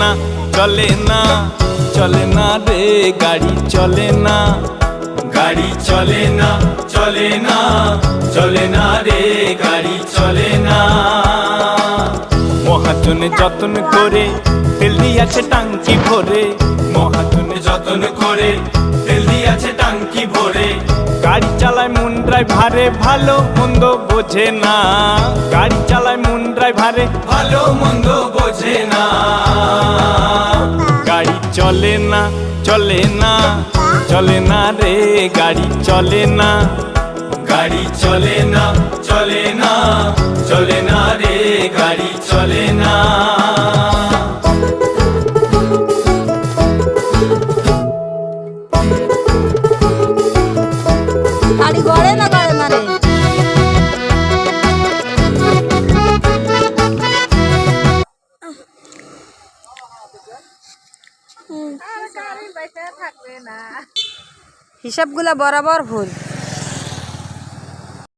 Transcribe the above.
না চলে না চলে না রে গাড়ি চলে না গাড়ি চলে না চলে না চলে না রে গাড়ি চলে না মহাজনে যতন করে তেল দিয়াছে টাঙ্কি ভরে মহাজনে যতন করে তেল দিয়াছে টাঙ্কি ভরে গাড়ি চালায় মন ড্রাইভারে ভালো মন্দ বোঝে না গাড়ি চালায় মন ড্রাইভারে ভালো মন্দ বোঝে না গাড়ি চলে না চলে না চলে না রে গাড়ি চলে না গাড়ি চলে না চলে না চলে না রে গাড়ি চলে না গাড়ি গড়ে না রে হিসাবগুলা বরাবর ভুল।